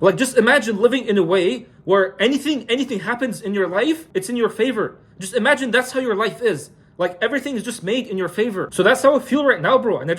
Like, just imagine living in a way where anything happens in your life, it's in your favor. Just imagine that's how your life is. Like, everything is just made in your favor. So that's how I feel right now, bro. And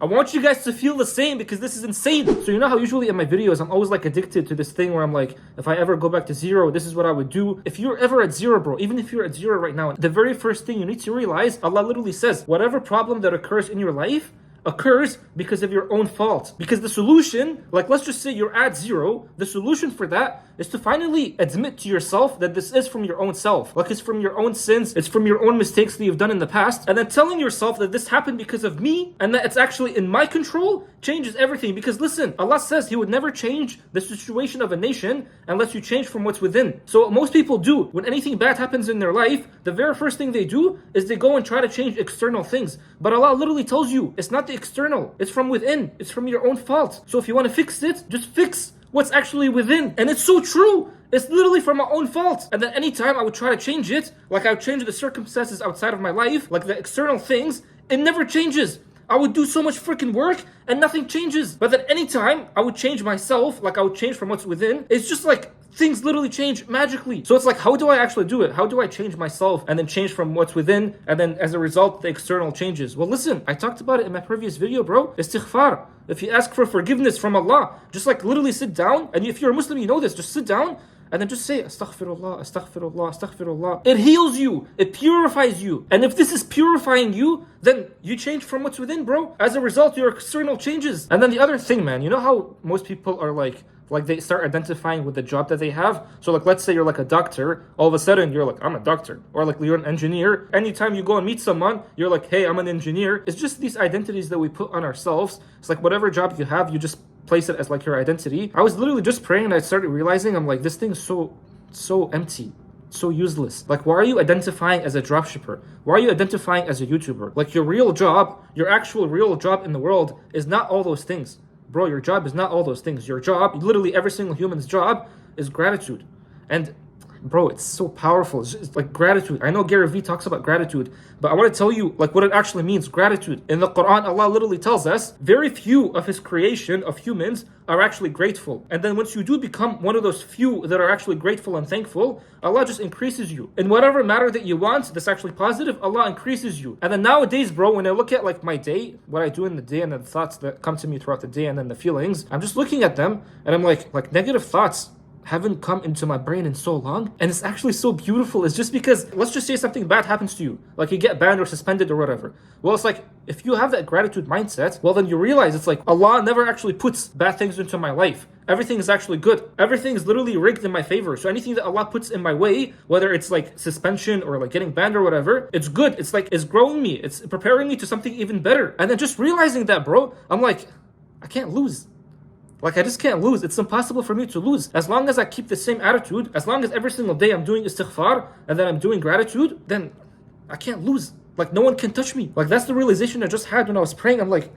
I want you guys to feel the same because this is insane. So you know how usually in my videos, I'm always like addicted to this thing where I'm like, if I ever go back to zero, this is what I would do. If you're ever at zero, bro, even if you're at zero right now, the very first thing you need to realize, Allah literally says, whatever problem that occurs in your life, occurs because of your own fault. Because the solution, like let's just say you're at zero, the solution for that is to finally admit to yourself that this is from your own self. Like it's from your own sins, it's from your own mistakes that you've done in the past. And then telling yourself that this happened because of me and that it's actually in my control changes everything. Because listen, Allah says He would never change the situation of a nation unless you change from what's within. So what most people do when anything bad happens in their life, the very first thing they do is they go and try to change external things. But Allah literally tells you it's not the external, it's from within, it's from your own fault. So if you want to fix it, just fix what's actually within. And it's so true. It's literally from my own fault. And then anytime I would try to change it, like I would change the circumstances outside of my life, like the external things, it never changes. I would do so much freaking work and nothing changes. But then anytime I would change myself, like I would change from what's within, it's just like things literally change magically. So it's like, how do I actually do it? How do I change myself and then change from what's within? And then as a result, the external changes. Well, listen, I talked about it in my previous video, bro. Istighfar. If you ask for forgiveness from Allah, just like literally sit down. And if you're a Muslim, you know this. Just sit down and then just say, Astaghfirullah, Astaghfirullah, Astaghfirullah. It heals you. It purifies you. And if this is purifying you, then you change from what's within, bro. As a result, your external changes. And then the other thing, man, you know how most people are like they start identifying with the job that they have. So like, let's say you're like a doctor, all of a sudden you're like, I'm a doctor. Or like you're an engineer. Anytime you go and meet someone, you're like, hey, I'm an engineer. It's just these identities that we put on ourselves. It's like whatever job you have, you just place it as like your identity. I was literally just praying and I started realizing, I'm like, this thing is so empty. So useless. Like, why are you identifying as a dropshipper? Why are you identifying as a YouTuber? Like your real job, your actual real job in the world is not all those things. Bro, your job is not all those things. Your job, literally every single human's job, is gratitude. And bro, it's so powerful. It's like gratitude. I know Gary Vee talks about gratitude, but I want to tell you like what it actually means, gratitude. In the Quran, Allah literally tells us very few of His creation of humans are actually grateful. And then once you do become one of those few that are actually grateful and thankful, Allah just increases you. In whatever matter that you want that's actually positive, Allah increases you. And then nowadays, bro, when I look at like my day, what I do in the day and the thoughts that come to me throughout the day and then the feelings, I'm just looking at them and I'm like negative thoughts haven't come into my brain in so long, and it's actually so beautiful. It's just because, let's just say something bad happens to you, like you get banned or suspended or whatever. Well, it's like, if you have that gratitude mindset, well then you realize it's like, Allah never actually puts bad things into my life. Everything is actually good. Everything is literally rigged in my favor. So anything that Allah puts in my way, whether it's like suspension or like getting banned or whatever, it's good. It's like, it's growing me. It's preparing me to something even better. And then just realizing that, bro, I'm like, I can't lose. Like, I just can't lose. It's impossible for me to lose. As long as I keep the same attitude, as long as every single day I'm doing istighfar and then I'm doing gratitude, then I can't lose. Like, no one can touch me. Like, that's the realization I just had when I was praying. I'm like,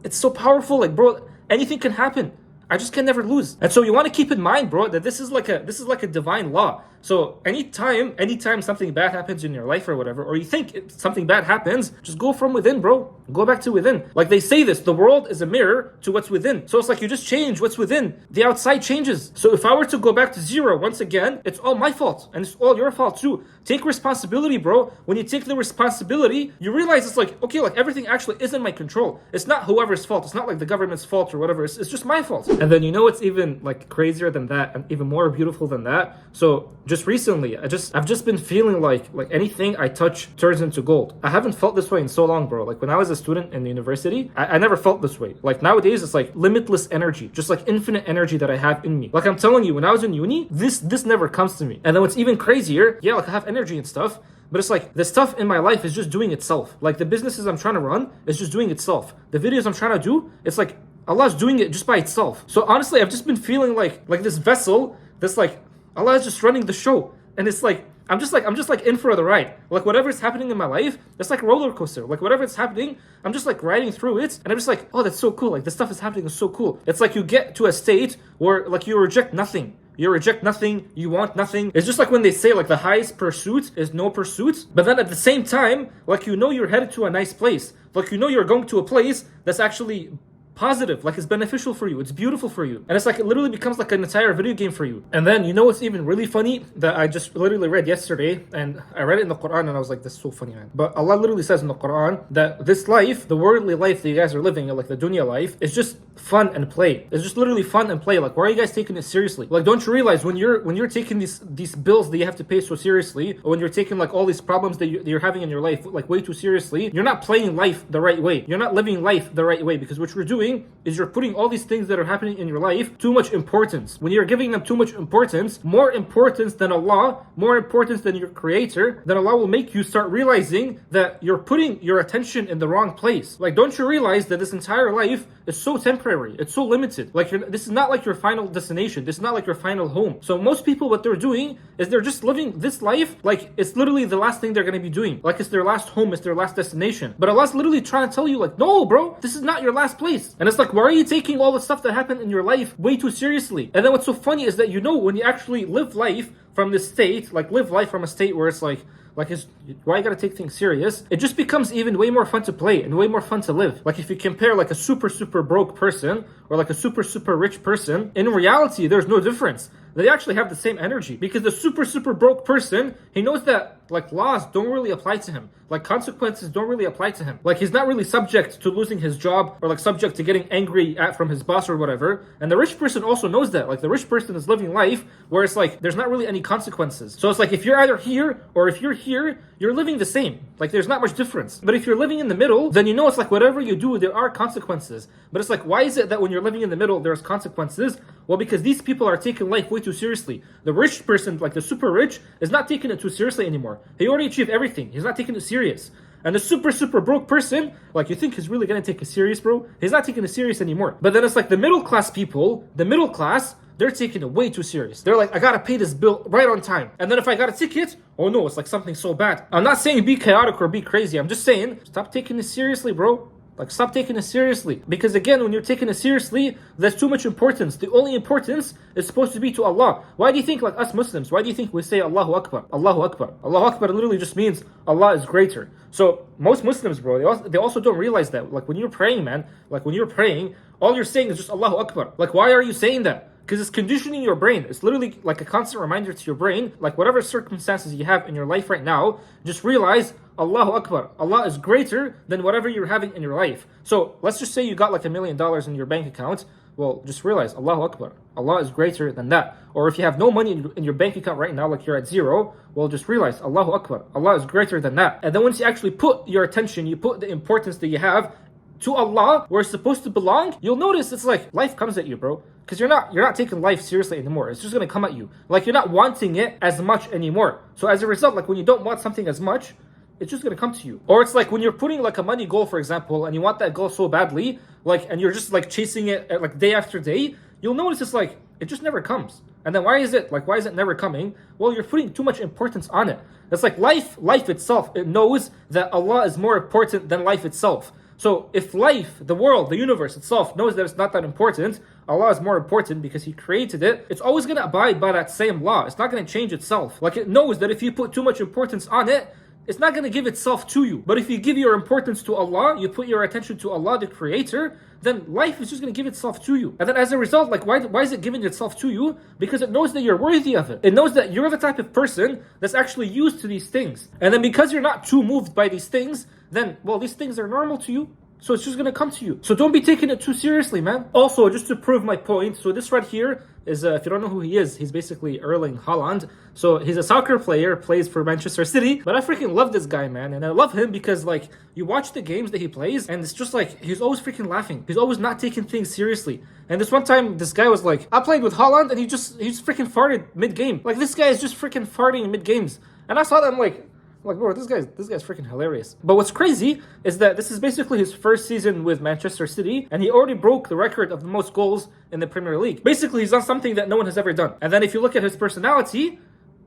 it's so powerful. Like, bro, anything can happen. I just can never lose. And so you want to keep in mind, bro, that this is like a divine law. So anytime something bad happens in your life or whatever, or you think something bad happens, just go from within, bro. Go back to within. Like they say this, the world is a mirror to what's within. So it's like you just change what's within. The outside changes. So if I were to go back to zero once again, it's all my fault. And it's all your fault too. Take responsibility, bro. When you take the responsibility, you realize it's like, okay, like everything actually is in my control. It's not whoever's fault. It's not like the government's fault or whatever. It's just my fault. And then you know what's even like crazier than that and even more beautiful than that? So just recently, I've just been feeling like anything I touch turns into gold. I haven't felt this way in so long, bro. Like when I was a student in the university, I never felt this way. Like nowadays, it's like limitless energy, just like infinite energy that I have in me. Like I'm telling you, when I was in uni, this never comes to me. And then what's even crazier, yeah, like I have energy and stuff, but it's like the stuff in my life is just doing itself. Like the businesses I'm trying to run is just doing itself. The videos I'm trying to do, it's like Allah's doing it just by itself. So honestly, I've just been feeling like this vessel that's like Allah is just running the show. And it's like I'm just like in for the ride. Like whatever is happening in my life, it's like a roller coaster. Like whatever is happening, I'm just like riding through it, and I'm just like, oh, that's so cool. Like this stuff is happening is so cool. It's like you get to a state where like you reject nothing. You reject nothing, you want nothing. It's just like when they say like the highest pursuit is no pursuit, but then at the same time, like you know you're headed to a nice place. Like you know you're going to a place that's actually positive, like it's beneficial for you, it's beautiful for you. And it's like it literally becomes like an entire video game for you. And then you know what's even really funny that I just literally read yesterday, and I read it in the Quran and I was like, this is so funny, man. But Allah literally says in the Quran that this life, the worldly life that you guys are living, like the dunya life, is just fun and play. It's just literally fun and play. Like, why are you guys taking it seriously? Like, don't you realize when you're taking these bills that you have to pay so seriously, or when you're taking like all these problems that you're having in your life like way too seriously, you're not playing life the right way. You're not living life the right way, because what you're doing is you're putting all these things that are happening in your life too much importance. When you're giving them too much importance, more importance than Allah, more importance than your creator, then Allah will make you start realizing that you're putting your attention in the wrong place. Like, don't you realize that this entire life is so temporary, it's so limited? Like, this is not like your final destination, this is not like your final home. So most people, what they're doing is they're just living this life like it's literally the last thing they're going to be doing, like it's their last home, it's their last destination. But Allah's literally trying to tell you, like, no bro, this is not your last place. And it's like, why are you taking all the stuff that happened in your life way too seriously? And then what's so funny is that, you know, when you actually live life from this state, like live life from a state where it's like it's, why you gotta take things serious, it just becomes even way more fun to play and way more fun to live. Like, if you compare like a super broke person or like a super rich person, in reality there's no difference. They actually have the same energy, because the super broke person, he knows that like laws don't really apply to him, like consequences don't really apply to him. Like, he's not really subject to losing his job or like subject to getting angry from his boss or whatever. And the rich person also knows that. Like, the rich person is living life where it's like there's not really any consequences. So it's like, if you're either here or if you're here, you're living the same. Like, there's not much difference. But if you're living in the middle, then you know it's like whatever you do, there are consequences. But it's like, why is it that when you're living in the middle, there's consequences? Well, because these people are taking life way too seriously. The rich person, like the super rich, is not taking it too seriously anymore. He already achieved everything. He's not taking it serious. And the super broke person, like, you think he's really gonna take it serious, bro? He's not taking it serious anymore. But then it's like the middle class people, the middle class, they're taking it way too serious. They're like, I gotta pay this bill right on time. And then if I got a ticket, oh no, it's like something so bad. I'm not saying be chaotic or be crazy. I'm just saying, stop taking it seriously, bro. Like, stop taking it seriously. Because again, when you're taking it seriously, there's too much importance. The only importance is supposed to be to Allah. Why do you think, like us Muslims, why do you think we say Allahu Akbar? Allahu Akbar. Allahu Akbar literally just means Allah is greater. So most Muslims, bro, they also don't realize that. Like, when you're praying, man, like when you're praying, all you're saying is just Allahu Akbar. Like, why are you saying that? Because it's conditioning your brain. It's literally like a constant reminder to your brain, like whatever circumstances you have in your life right now, just realize Allahu Akbar. Allah is greater than whatever you're having in your life. So let's just say you got like $1 million in your bank account. Well, just realize Allahu Akbar. Allah is greater than that. Or if you have no money in your bank account right now, like you're at zero, well, just realize Allahu Akbar. Allah is greater than that. And then once you actually put your attention, you put the importance that you have to Allah, where it's supposed to belong, you'll notice it's like life comes at you, bro. Because you're not taking life seriously anymore. It's just gonna come at you. Like, you're not wanting it as much anymore. So as a result, like when you don't want something as much, it's just gonna come to you. Or it's like when you're putting like a money goal, for example, and you want that goal so badly, like, and you're just like chasing it like day after day, you'll notice it's like it just never comes. And then why is it never coming? Well, you're putting too much importance on it. It's like life itself, it knows that Allah is more important than life itself. So if life, the world, the universe itself knows that it's not that important, Allah is more important because He created it, it's always going to abide by that same law. It's not going to change itself. Like, it knows that if you put too much importance on it, it's not going to give itself to you. But if you give your importance to Allah, you put your attention to Allah, the creator, then life is just going to give itself to you. And then as a result, like, why is it giving itself to you? Because it knows that you're worthy of it. It knows that you're the type of person that's actually used to these things. And then because you're not too moved by these things, then, well, these things are normal to you. So it's just going to come to you. So don't be taking it too seriously, man. Also, just to prove my point, so this right here is, if you don't know who he is, he's basically Erling Haaland. So he's a soccer player, plays for Manchester City. But I freaking love this guy, man. And I love him because, like, you watch the games that he plays, and it's just like, he's always freaking laughing. He's always not taking things seriously. And this one time, this guy was like, I played with Haaland, and he just freaking farted mid-game. Like, this guy is just freaking farting mid-games. And I saw that, I'm like, bro, this guy's freaking hilarious. But what's crazy is that this is basically his first season with Manchester City, and he already broke the record of the most goals in the Premier League. Basically, he's done something that no one has ever done. And then if you look at his personality,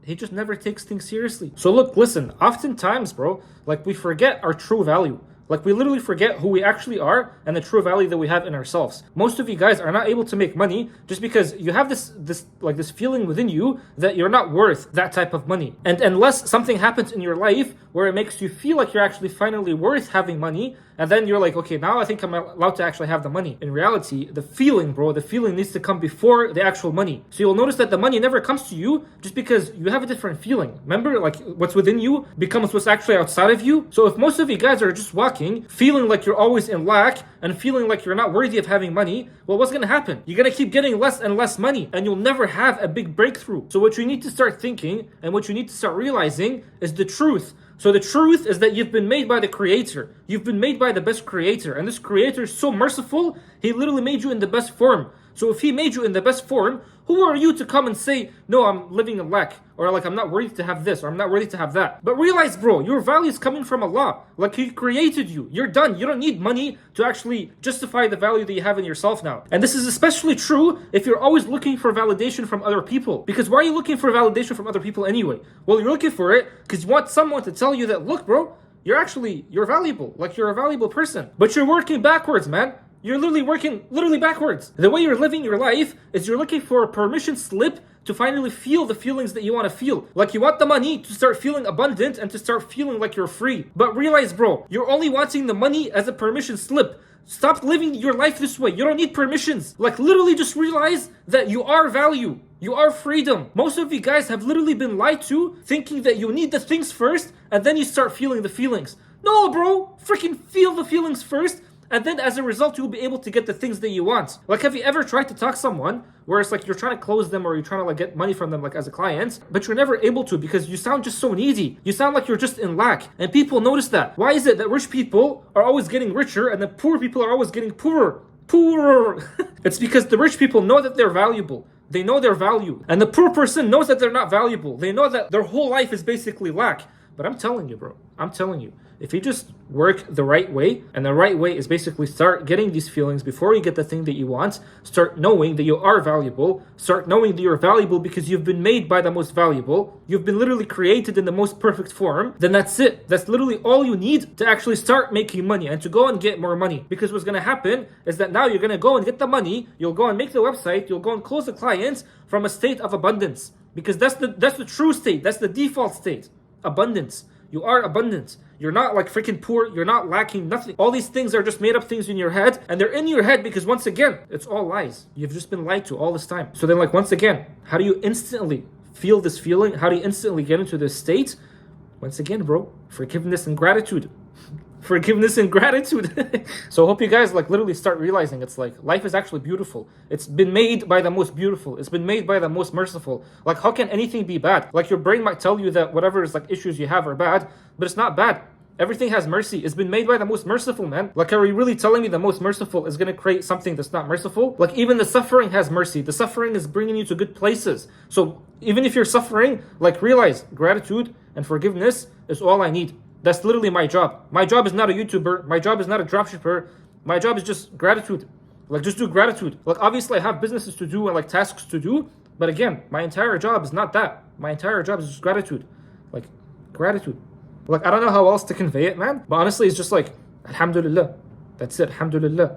he just never takes things seriously. So look, listen, oftentimes, bro, like, we forget our true value. Like, we literally forget who we actually are and the true value that we have in ourselves. Most of you guys are not able to make money just because you have this feeling within you that you're not worth that type of money. And unless something happens in your life where it makes you feel like you're actually finally worth having money, And then you're like, okay, now I think I'm allowed to actually have the money. In reality, the feeling, bro, the feeling needs to come before the actual money. So you'll notice that the money never comes to you just because you have a different feeling. Remember, like what's within you becomes what's actually outside of you. So if most of you guys are just walking, feeling like you're always in lack and feeling like you're not worthy of having money, well, what's gonna happen? You're gonna keep getting less and less money and you'll never have a big breakthrough. So what you need to start thinking and what you need to start realizing is the truth. So the truth is that you've been made by the Creator. You've been made by the best Creator. And this Creator is so merciful, He literally made you in the best form. So if He made you in the best form, who are you to come and say, no, I'm living in lack, or like I'm not worthy to have this, or I'm not worthy to have that? But realize, bro, your value is coming from Allah. Like He created you. You're done. You don't need money to actually justify the value that you have in yourself now. And this is especially true if you're always looking for validation from other people. Because why are you looking for validation from other people anyway? Well, you're looking for it because you want someone to tell you that, look, bro, you're valuable. Like you're a valuable person. But you're working backwards, man. You're literally working backwards. The way you're living your life is you're looking for a permission slip to finally feel the feelings that you want to feel. Like you want the money to start feeling abundant and to start feeling like you're free. But realize, bro, you're only wanting the money as a permission slip. Stop living your life this way. You don't need permissions. Like literally just realize that you are value. You are freedom. Most of you guys have literally been lied to, thinking that you need the things first and then you start feeling the feelings. No, bro, freaking feel the feelings first. And then as a result, you'll be able to get the things that you want. Like, have you ever tried to talk to someone where it's like you're trying to close them or you're trying to like get money from them like as a client, but you're never able to because you sound just so needy. You sound like you're just in lack. And people notice that. Why is it that rich people are always getting richer and the poor people are always getting poorer? Poorer. It's because the rich people know that they're valuable. They know their value. And the poor person knows that they're not valuable. They know that their whole life is basically lack. But I'm telling you, bro, I'm telling you, if you just work the right way, and the right way is basically start getting these feelings before you get the thing that you want, start knowing that you are valuable, start knowing that you're valuable because you've been made by the most valuable, you've been literally created in the most perfect form, then that's it. That's literally all you need to actually start making money and to go and get more money. Because what's going to happen is that now you're going to go and get the money, you'll go and make the website, you'll go and close the clients from a state of abundance. Because that's the true state, that's the default state. Abundance. You are abundant. You're not like freaking poor. You're not lacking nothing. All these things are just made up things in your head. And they're in your head because once again, it's all lies. You've just been lied to all this time. So then like once again, how do you instantly feel this feeling? How do you instantly get into this state? Once again, bro, forgiveness and gratitude. Forgiveness and gratitude. So I hope you guys like literally start realizing it's like life is actually beautiful. It's been made by the most beautiful. It's been made by the most merciful. Like how can anything be bad? Like your brain might tell you that whatever is like issues you have are bad, but it's not bad. Everything has mercy. It's been made by the most merciful, man. Like, are you really telling me the most merciful is going to create something that's not merciful? Like, even the suffering has mercy. The suffering is bringing you to good places. So even if you're suffering, like realize gratitude and forgiveness is all I need. That's literally my job. My job is not a YouTuber. My job is not a dropshipper. My job is just gratitude. Like, just do gratitude. Like, obviously I have businesses to do and like tasks to do. But again, my entire job is not that. My entire job is just gratitude. Like, gratitude. Like, I don't know how else to convey it, man. But honestly, it's just like, Alhamdulillah. That's it, Alhamdulillah.